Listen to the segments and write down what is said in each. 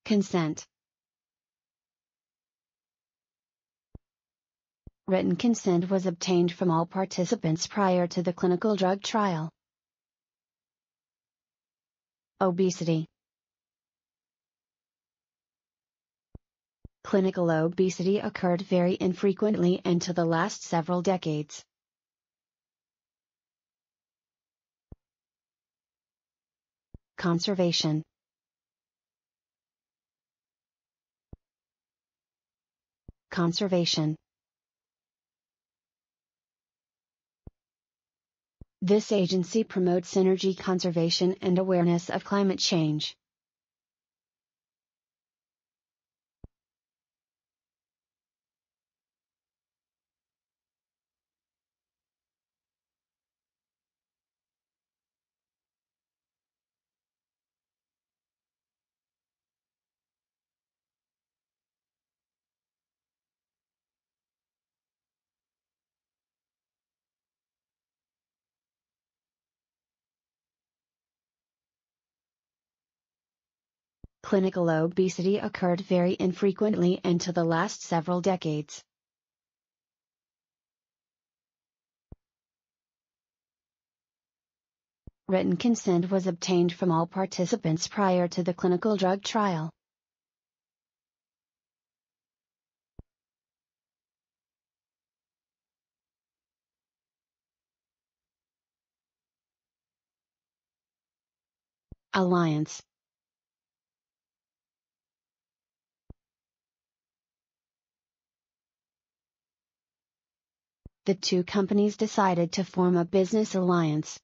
Consent. Written consent was obtained from all participants prior to the clinical drug trial. Obesity. Clinical obesity occurred very infrequently until the last several decades. Conservation. Conservation. This agency promotes energy conservation and awareness of climate change. Clinical obesity occurred very infrequently until the last several decades. Written consent was obtained from all participants prior to the clinical drug trial. Alliance. The two companies decided to form a business alliance.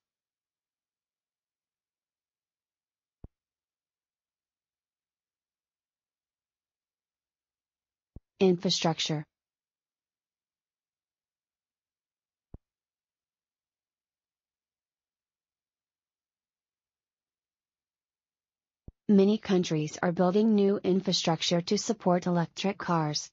Infrastructure. Many countries are building new infrastructure to support electric cars.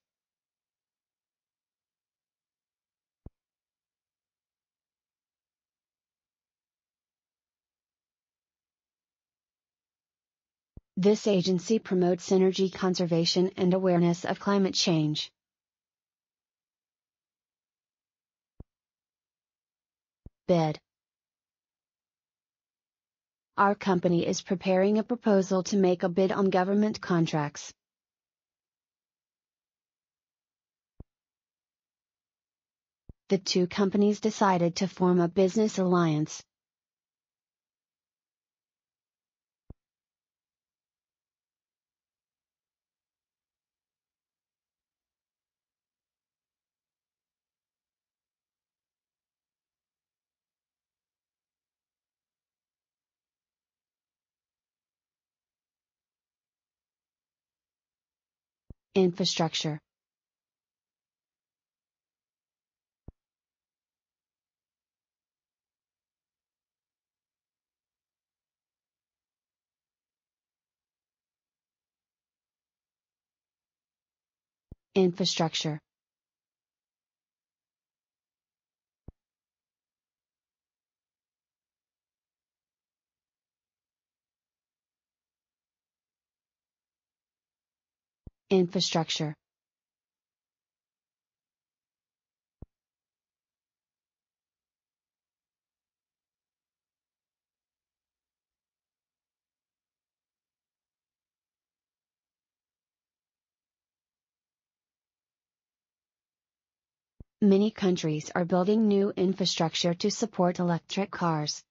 This agency promotes energy conservation and awareness of climate change. Bid. Our company is preparing a proposal to make a bid on government contracts. The two companies decided to form a business alliance. Infrastructure. Infrastructure. Infrastructure. Many countries are building new infrastructure to support electric cars.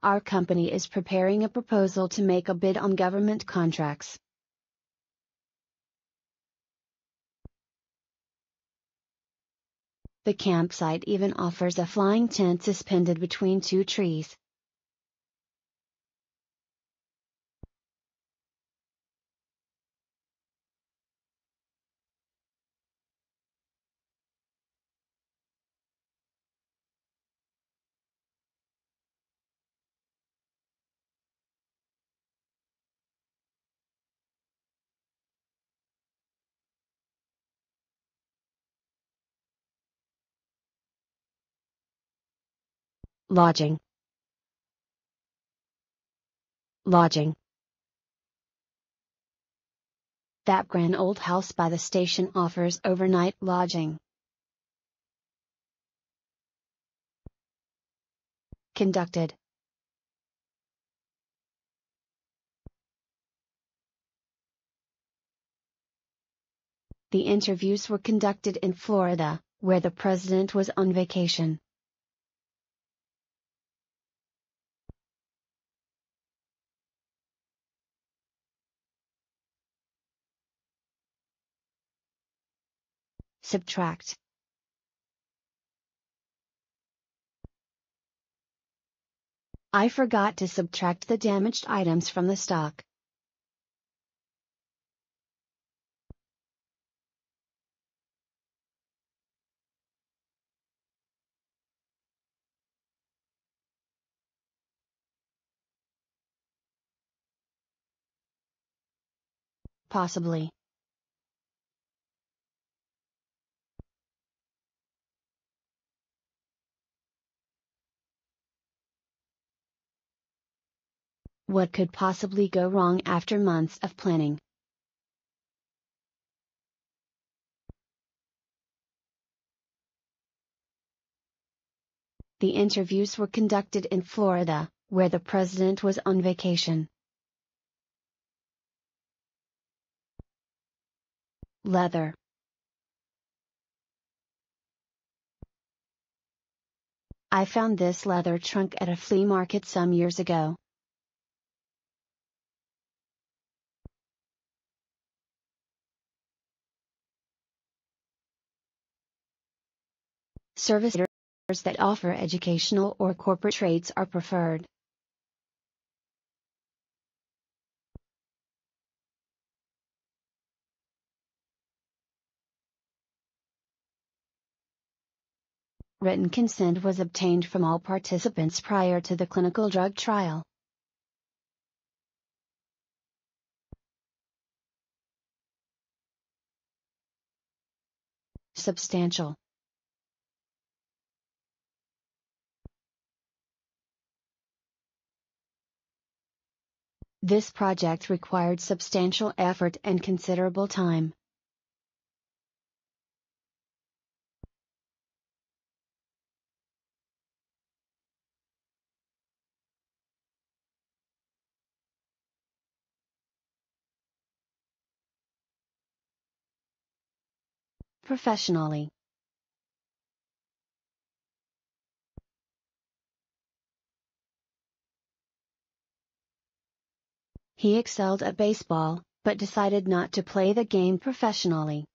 Our company is preparing a proposal to make a bid on government contracts. The campsite even offers a flying tent suspended between two trees. Lodging. Lodging. That grand old house by the station offers overnight lodging. Conducted. The interviews were conducted in Florida, where the president was on vacation. Subtract. I forgot to subtract the damaged items from the stock. Possibly. What could possibly go wrong after months of planning? The interviews were conducted in Florida, where the president was on vacation. Leather. I found this leather trunk at a flea market some years ago. Services that offer educational or corporate traits are preferred. Written consent was obtained from all participants prior to the clinical drug trial. Substantial. This project required substantial effort and considerable time. Professionally. He excelled at baseball, but decided not to play the game professionally.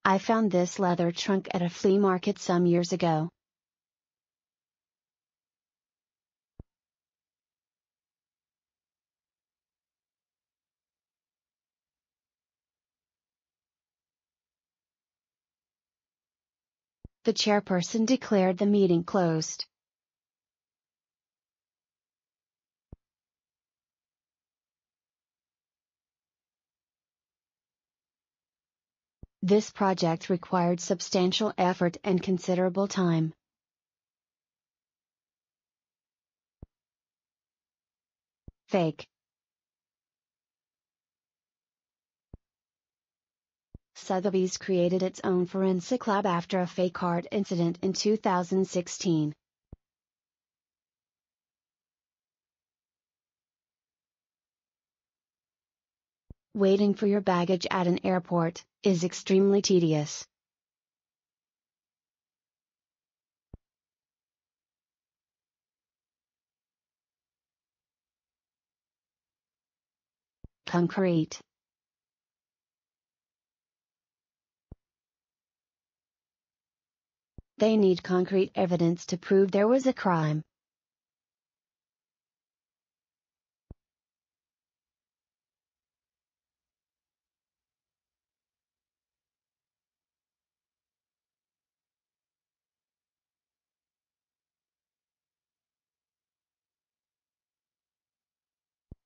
I found this leather trunk at a flea market some years ago. The chairperson declared the meeting closed. This project required substantial effort and considerable time. Fake. Sotheby's created its own forensic lab after a fake art incident in 2016. Waiting for your baggage at an airport is extremely tedious. Concrete. They need concrete evidence to prove there was a crime.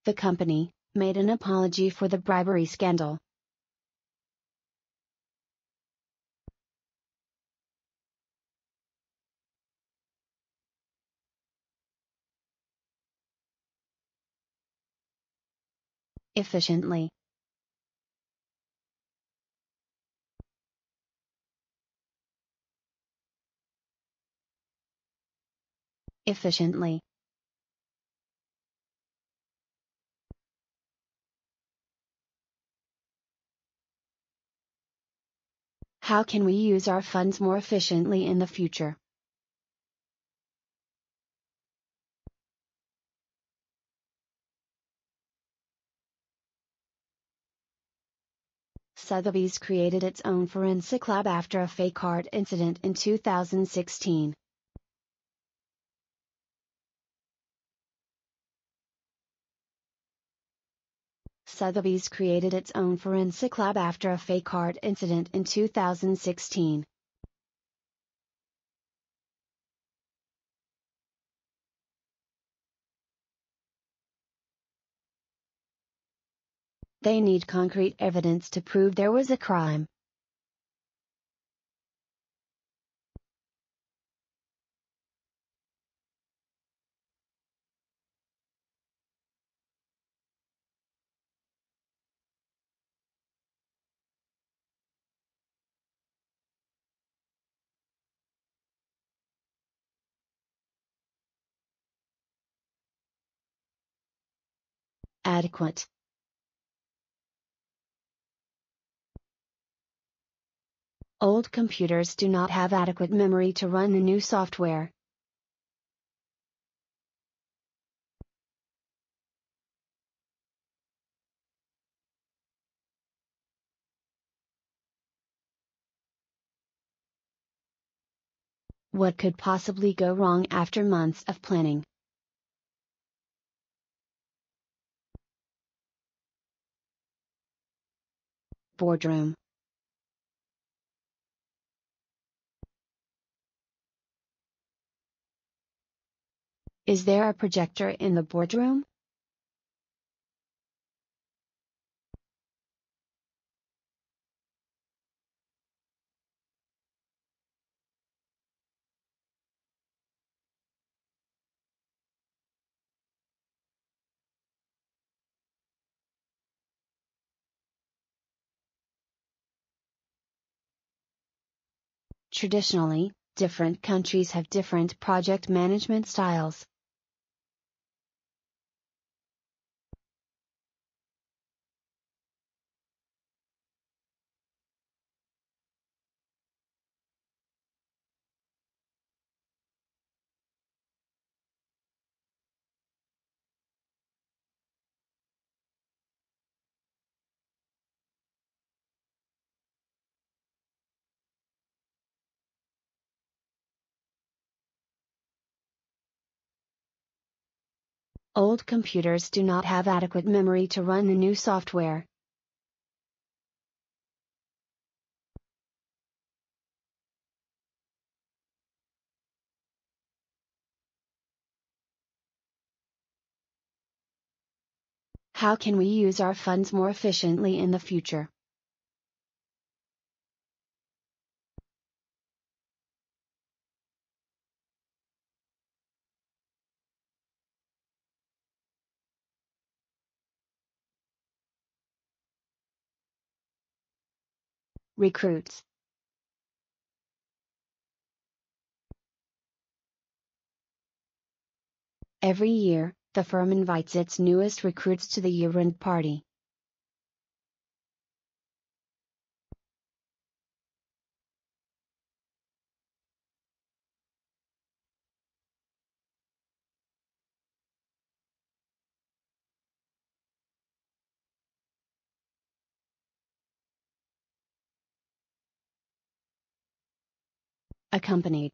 The company made an apology for the bribery scandal. efficiently, efficiently, how can we use our funds more efficiently in the future? Sotheby's created its own forensic lab after a fake art incident in 2016. Sotheby's created its own forensic lab after a fake art incident in 2016. They need concrete evidence to prove there was a crime. Adequate. Old computers do not have adequate memory to run the new software. What could possibly go wrong after months of planning? Boardroom. Is there a projector in the boardroom? Traditionally, different countries have different project management styles. Old computers do not have adequate memory to run the new software. How can we use our funds more efficiently in the future? Recruits. Every year, the firm invites its newest recruits to the year-end party. Accompanied.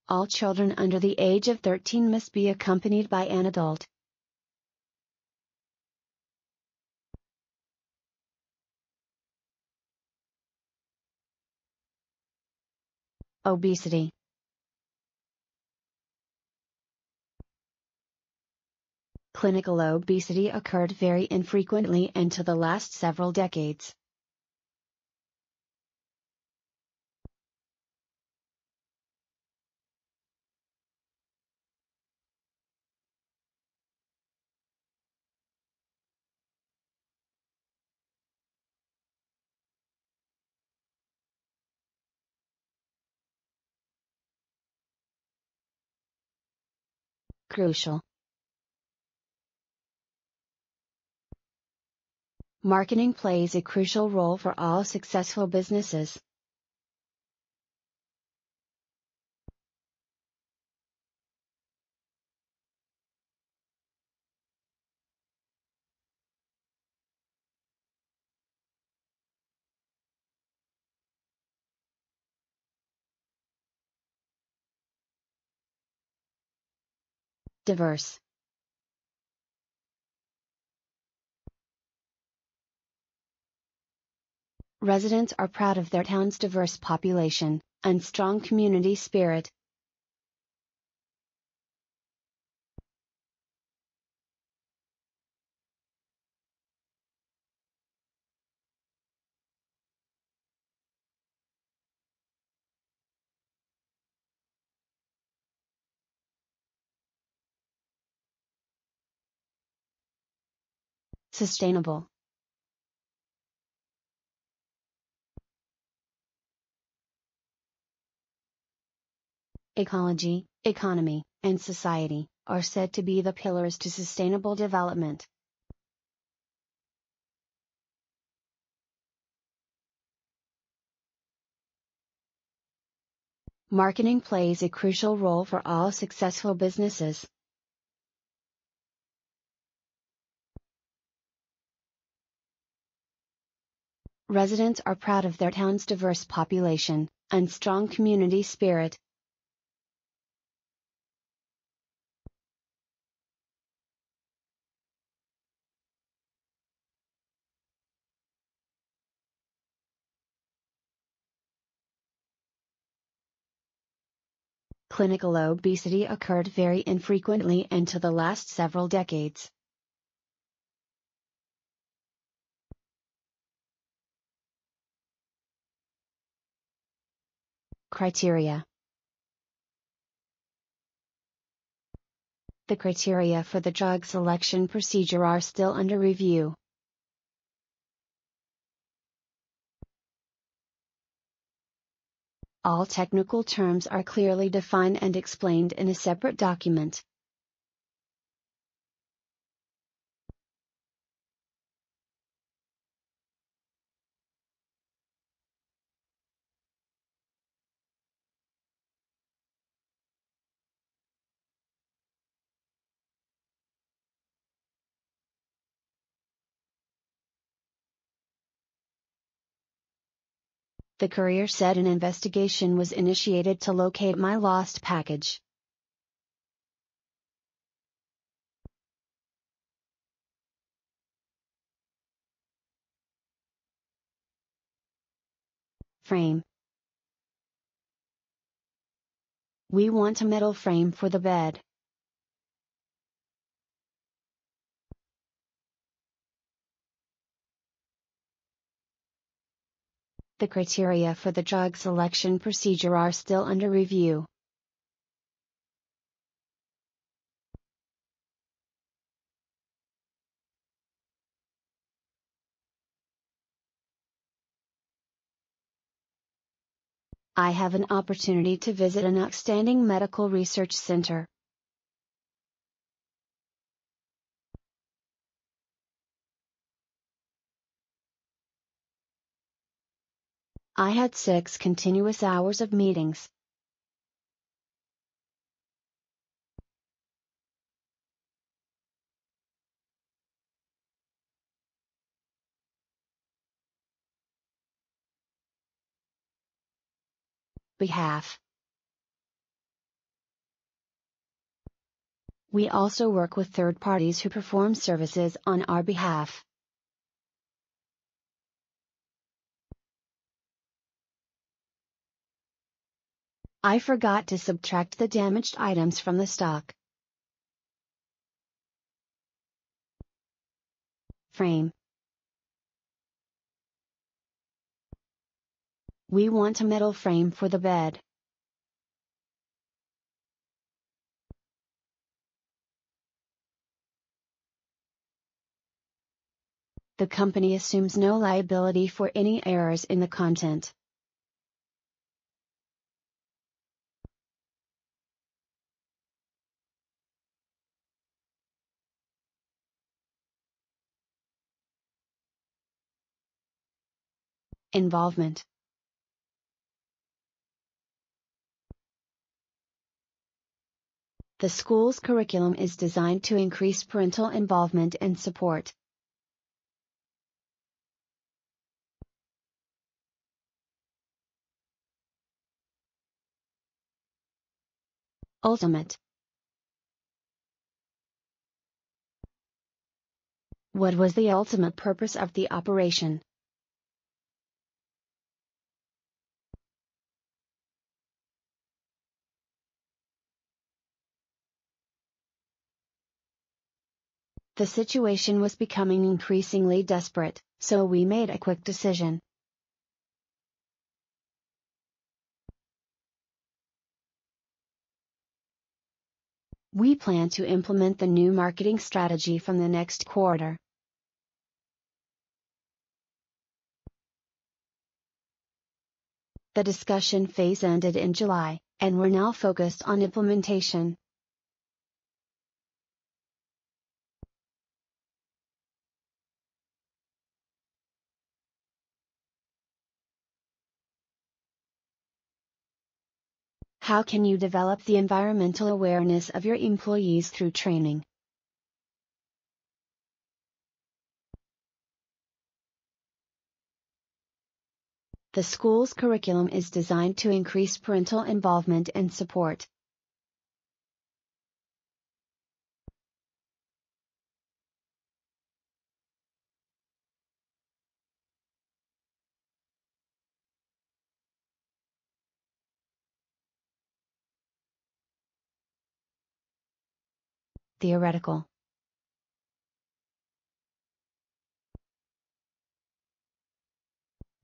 All children under the age of 13 must be accompanied by an adult. Obesity. Clinical obesity occurred very infrequently until the last several decades. crucial. Marketing plays a crucial role for all successful businesses. Diverse. Residents are proud of their town's diverse population and strong community spirit. Sustainable. Ecology, economy, and society are said to be the pillars to sustainable development. Marketing plays a crucial role for all successful businesses. Residents are proud of their town's diverse population and strong community spirit. Clinical obesity occurred very infrequently until the last several decades. Criteria. The criteria for the drug selection procedure are still under review. All technical terms are clearly defined and explained in a separate document. The courier said an investigation was initiated to locate my lost package. Frame. We want a metal frame for the bed. The criteria for the drug selection procedure are still under review. I have an opportunity to visit an outstanding medical research center. I had 6 continuous hours of meetings. Behalf. We also work with third parties who perform services on our behalf. I forgot to subtract the damaged items from the stock. Frame. We want a metal frame for the bed. The company assumes no liability for any errors in the content. Involvement. The school's curriculum is designed to increase parental involvement and support. Ultimate. What was the ultimate purpose of the operation? The situation was becoming increasingly desperate, so we made a quick decision. We plan to implement the new marketing strategy from the next quarter. The discussion phase ended in July, and we're now focused on implementation. How can you develop the environmental awareness of your employees through training? The school's curriculum is designed to increase parental involvement and support. Theoretical.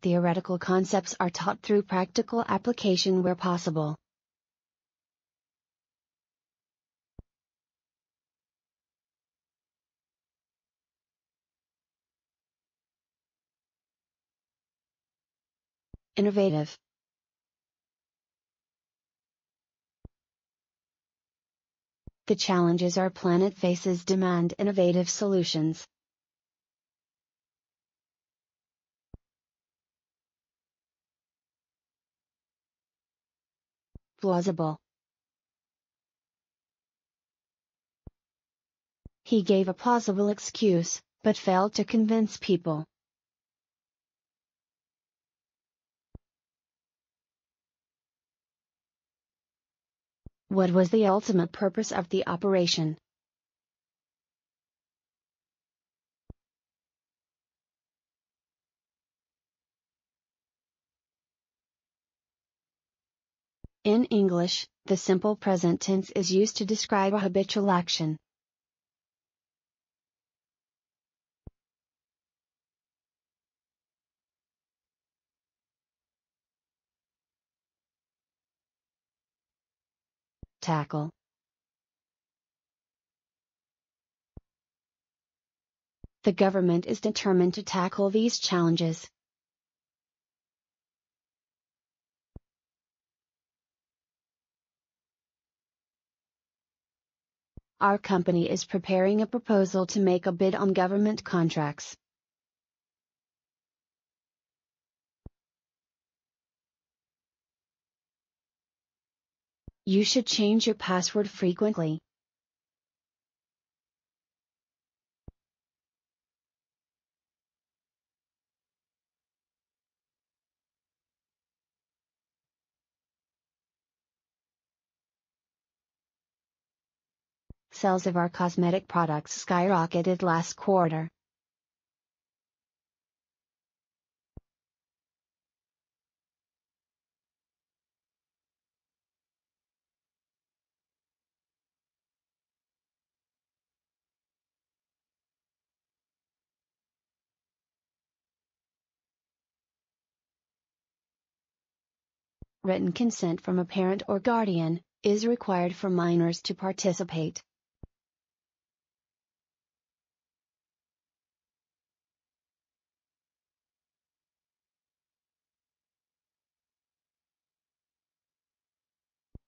Theoretical concepts are taught through practical application where possible. Innovative. The challenges our planet faces demand innovative solutions. Plausible. He gave a plausible excuse, but failed to convince people. What was the ultimate purpose of the operation? In English, the simple present tense is used to describe a habitual action. Tackle. The government is determined to tackle these challenges. Our company is preparing a proposal to make a bid on government contracts. You should change your password frequently. Sales of our cosmetic products skyrocketed last quarter. Written consent from a parent or guardian is required for minors to participate.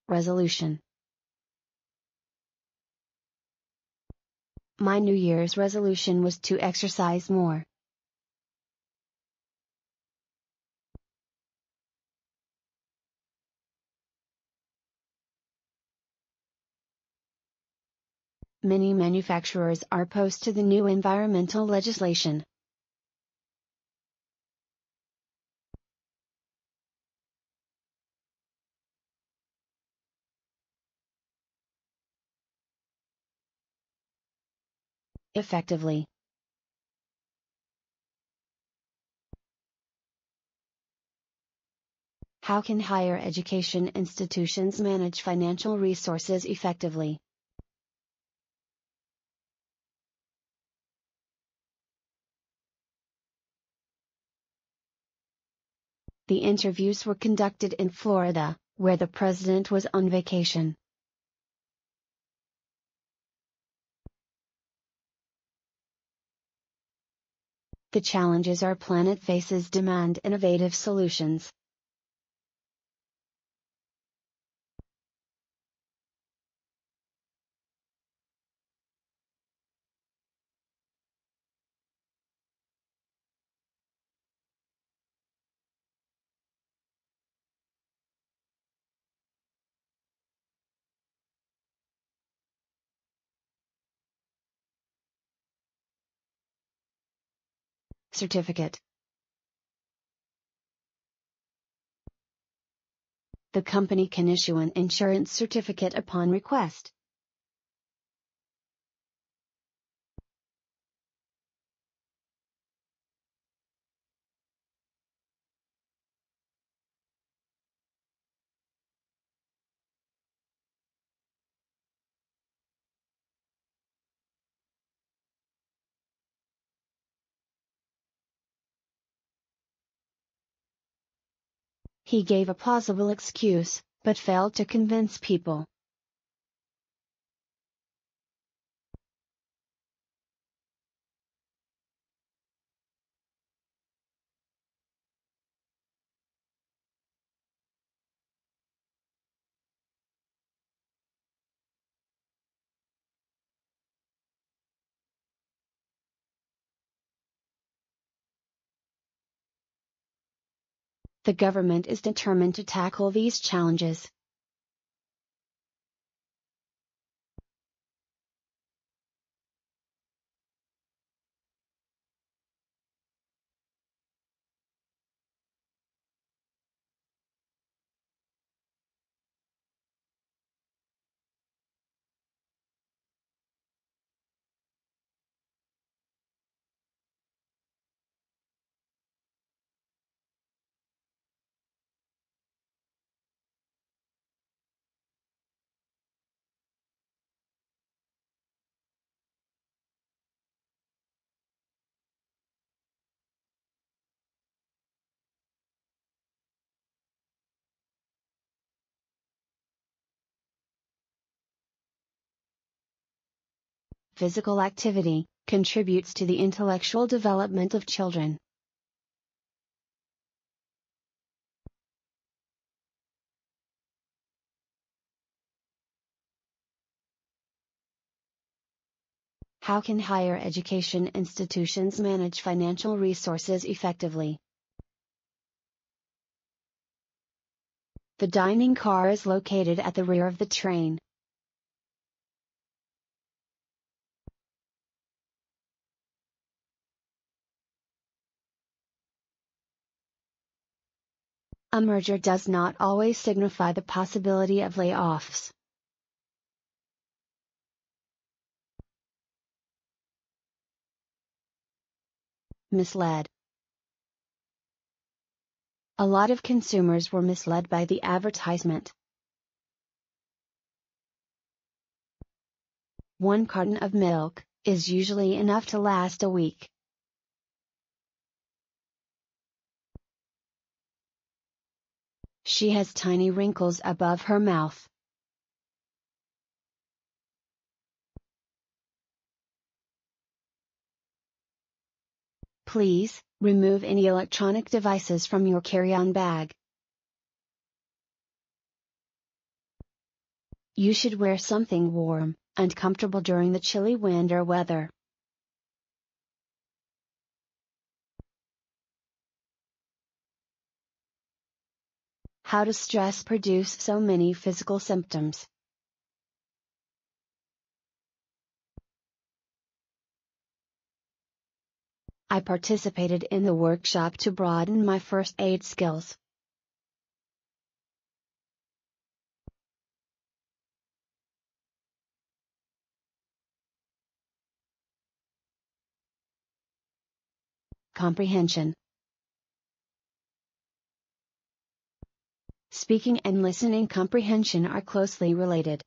Resolution. My New Year's resolution was to exercise more. Many manufacturers are opposed to the new environmental legislation. Effectively. How can higher education institutions manage financial resources effectively? The interviews were conducted in Florida, where the president was on vacation. The challenges our planet faces demand innovative solutions. Certificate. The company can issue an insurance certificate upon request. He gave a plausible excuse, but failed to convince people. The government is determined to tackle these challenges. Physical activity contributes to the intellectual development of children. How can higher education institutions manage financial resources effectively? The dining car is located at the rear of the train. A merger does not always signify the possibility of layoffs. Misled. A lot of consumers were misled by the advertisement. One carton of milk is usually enough to last a week. She has tiny wrinkles above her mouth. Please, remove any electronic devices from your carry-on bag. You should wear something warm and comfortable during the chilly winter weather. How does stress produce so many physical symptoms? I participated in the workshop to broaden my first aid skills. Comprehension. Speaking and listening comprehension are closely related.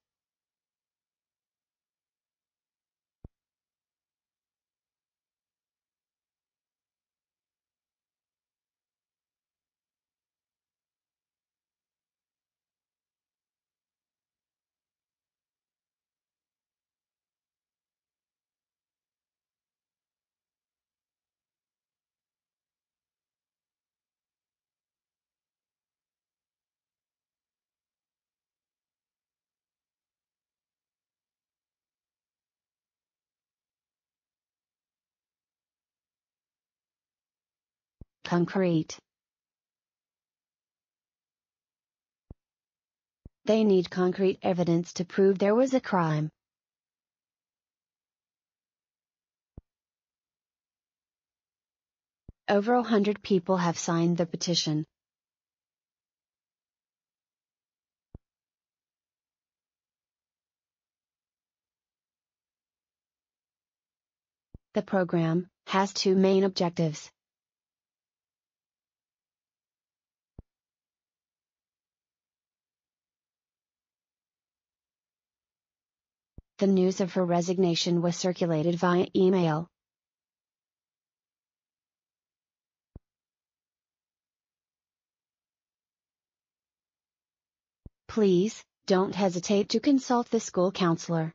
Concrete. They need concrete evidence to prove there was a crime. Over 100 people have signed the petition. The program has two main objectives. The news of her resignation was circulated via email. Please, don't hesitate to consult the school counselor.